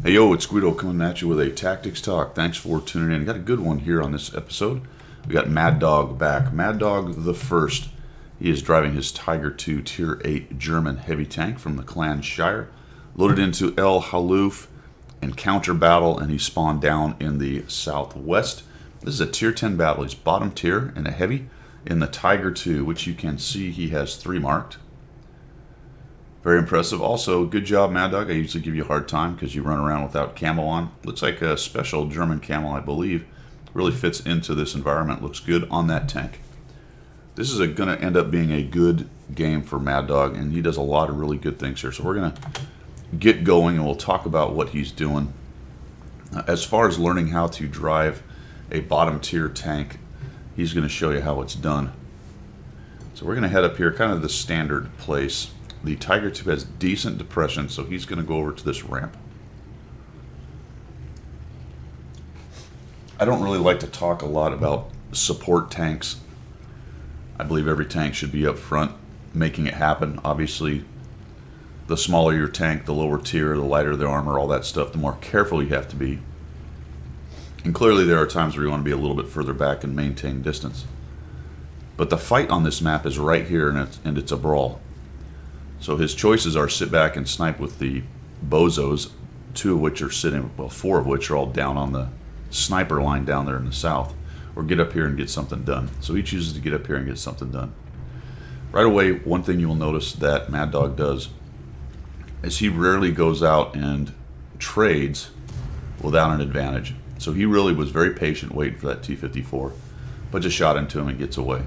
Hey yo, it's Guido coming at you with a Tactics Talk. Thanks for tuning in. Got a good one here on this episode. We got Madog back. Madog the First. He is driving his Tiger II Tier 8 German heavy tank from the Clan Shire. Loaded into El Haluf and counter battle, and he spawned down in the southwest. This is a Tier 10 battle. He's bottom tier and a heavy in the Tiger II, which you can see he has 3 marked. Very impressive. Also, good job, Madog. I usually give you a hard time because you run around without camo on. Looks like a special German camo, I believe. Really fits into this environment. Looks good on that tank. This is going to end up being a good game for Madog, and he does a lot of really good things here. So we're going to get going, and we'll talk about what he's doing. As far as learning how to drive a bottom tier tank, he's going to show you how it's done. So we're going to head up here, kind of the standard place. The Tiger II has decent depression, so he's going to go over to this ramp. I don't really like to talk a lot about support tanks. I believe every tank should be up front, making it happen. Obviously, the smaller your tank, the lower tier, the lighter the armor, all that stuff, the more careful you have to be. And clearly there are times where you want to be a little bit further back and maintain distance. But the fight on this map is right here, and it's a brawl. So his choices are sit back and snipe with the bozos, 2 of which are sitting, well, 4 of which are all down on the sniper line down there in the south, or get up here and get something done. So he chooses to get up here and get something done. Right away, one thing you will notice that Madog does is he rarely goes out and trades without an advantage. So he really was very patient waiting for that T-54, puts a shot into him and gets away.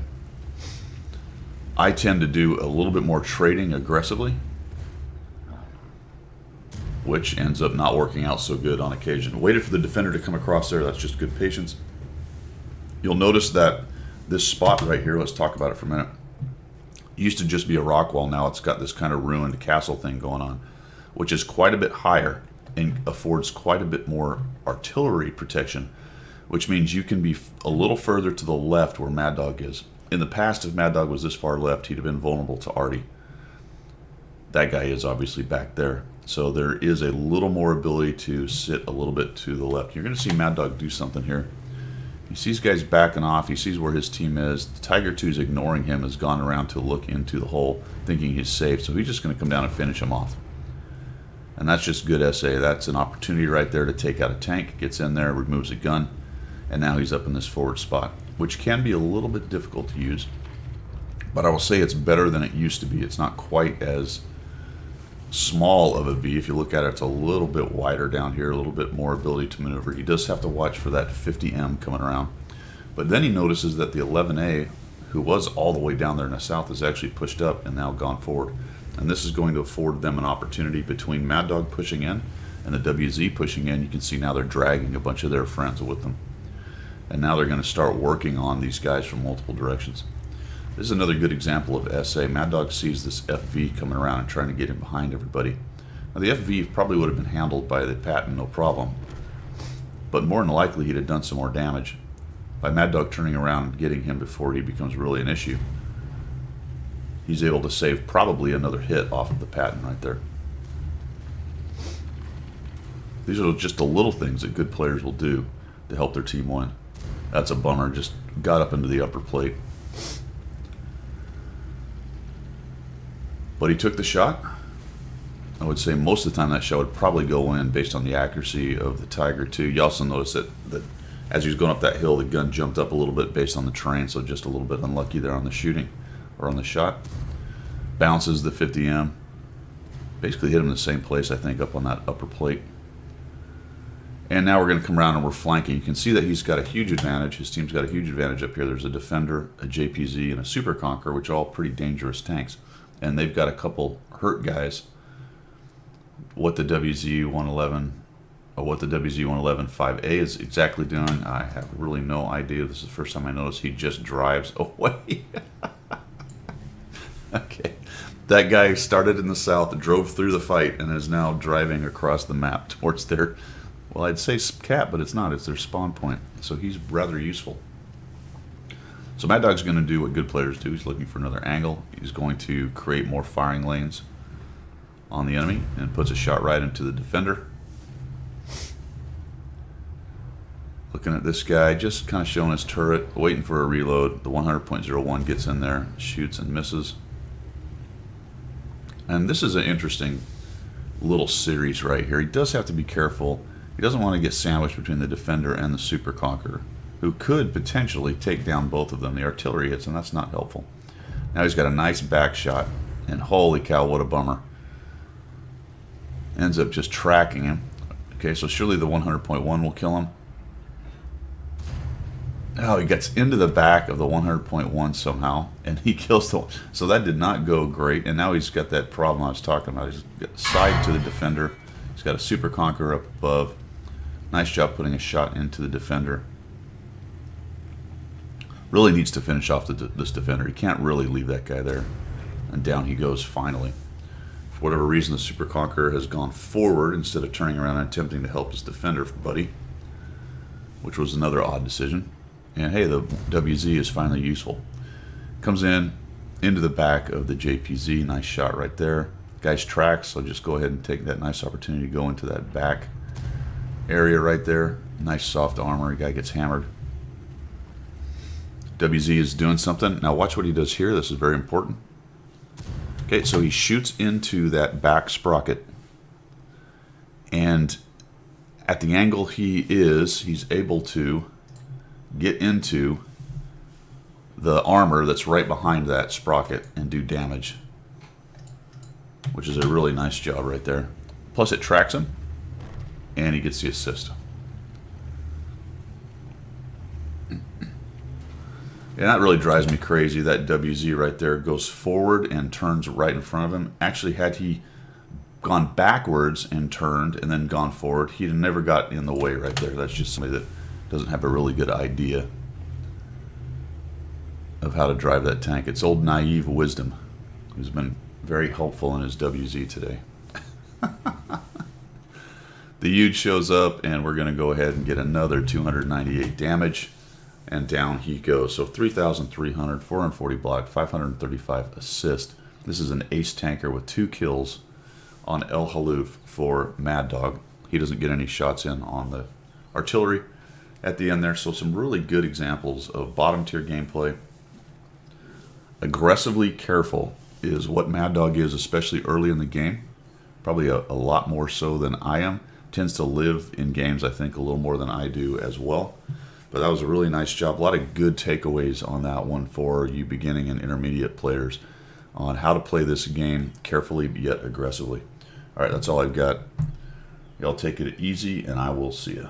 I tend to do a little bit more trading aggressively, which ends up not working out so good on occasion. Waited for the defender to come across there. That's just good patience. You'll notice that this spot right here, let's talk about it for a minute, used to just be a rock wall. Now it's got this kind of ruined castle thing going on, which is quite a bit higher and affords quite a bit more artillery protection, which means you can be a little further to the left where Madog is. In the past, if Madog was this far left, he'd have been vulnerable to arty. That guy is obviously back there. So there is a little more ability to sit a little bit to the left. You're going to see Madog do something here. He sees guys backing off. He sees where his team is. The Tiger II is ignoring him, has gone around to look into the hole, thinking he's safe. So he's just going to come down and finish him off. And that's just good SA. That's an opportunity right there to take out a tank. Gets in there, removes a gun, and now he's up in this forward spot, which can be a little bit difficult to use. But I will say it's better than it used to be. It's not quite as small of a V. If you look at it, it's a little bit wider down here, a little bit more ability to maneuver. He does have to watch for that 50M coming around. But then he notices that the 11A, who was all the way down there in the south, is actually pushed up and now gone forward. And this is going to afford them an opportunity between Madog pushing in and the WZ pushing in. You can see now they're dragging a bunch of their friends with them. And now they're going to start working on these guys from multiple directions. This is another good example of SA. Madog sees this FV coming around and trying to get in behind everybody. Now the FV probably would have been handled by the Patton, no problem. But more than likely he'd have done some more damage by Madog turning around and getting him before he becomes really an issue. He's able to save probably another hit off of the Patton right there. These are just the little things that good players will do to help their team win. That's a bummer, just got up into the upper plate. But he took the shot. I would say most of the time that shot would probably go in based on the accuracy of the Tiger II. You also notice that as he was going up that hill, the gun jumped up a little bit based on the terrain, so just a little bit unlucky there on the shooting or on the shot. Bounces the 50M. Basically hit him in the same place, I think, up on that upper plate. And now we're going to come around and we're flanking. You can see that he's got a huge advantage. His team's got a huge advantage up here. There's a Defender, a JPZ, and a Super Conqueror, which are all pretty dangerous tanks. And they've got a couple hurt guys. What the WZ-111 5A is exactly doing, I have really no idea. This is the first time I noticed. He just drives away. Okay. That guy started in the south, drove through the fight, and is now driving across the map towards their, well, I'd say cap, but it's not. It's their spawn point. So he's rather useful. So Madog's going to do what good players do. He's looking for another angle. He's going to create more firing lanes on the enemy and puts a shot right into the defender. Looking at this guy, just kind of showing his turret, waiting for a reload. The 100.01 gets in there, shoots and misses. And this is an interesting little series right here. He does have to be careful. He doesn't want to get sandwiched between the defender and the super conqueror, who could potentially take down both of them. The artillery hits, and that's not helpful. Now he's got a nice back shot, and holy cow, what a bummer. Ends up just tracking him. Okay, so surely the 100.1 will kill him. Oh, he gets into the back of the 100.1 somehow, and he kills the... So that did not go great, and now he's got that problem I was talking about. He's got side to the defender. He's got a super conqueror up above. Nice job putting a shot into the defender. Really needs to finish off this defender. He can't really leave that guy there. And down he goes finally. For whatever reason, the super conqueror has gone forward instead of turning around and attempting to help his defender buddy, which was another odd decision. And hey, the WZ is finally useful. Comes in into the back of the JPZ. Nice shot right there. Guy's tracks, so just go ahead and take that nice opportunity to go into that back area right there. Nice soft armor. Guy gets hammered. WZ is doing something. Now watch what he does here. This is very important. Okay, so he shoots into that back sprocket. And at the angle he's able to get into the armor that's right behind that sprocket and do damage, which is a really nice job right there. Plus it tracks him, and he gets the assist. And that really drives me crazy. That WZ right there goes forward and turns right in front of him. Actually, had he gone backwards and turned and then gone forward, he'd have never got in the way right there. That's just somebody that doesn't have a really good idea of how to drive that tank. It's old naive wisdom, who's been very helpful in his WZ today. The huge shows up, and we're going to go ahead and get another 298 damage, and down he goes. So 3,300, 440 block, 535 assist. This is an ace tanker with 2 kills on El Haluf for Madog. He doesn't get any shots in on the artillery at the end there. So some really good examples of bottom tier gameplay. Aggressively careful is what Madog is, especially early in the game. Probably a lot more so than I am. Tends to live in games, I think, a little more than I do as well. But that was a really nice job. A lot of good takeaways on that one for you beginning and intermediate players on how to play this game carefully yet aggressively. All right, that's all I've got. Y'all take it easy, and I will see you.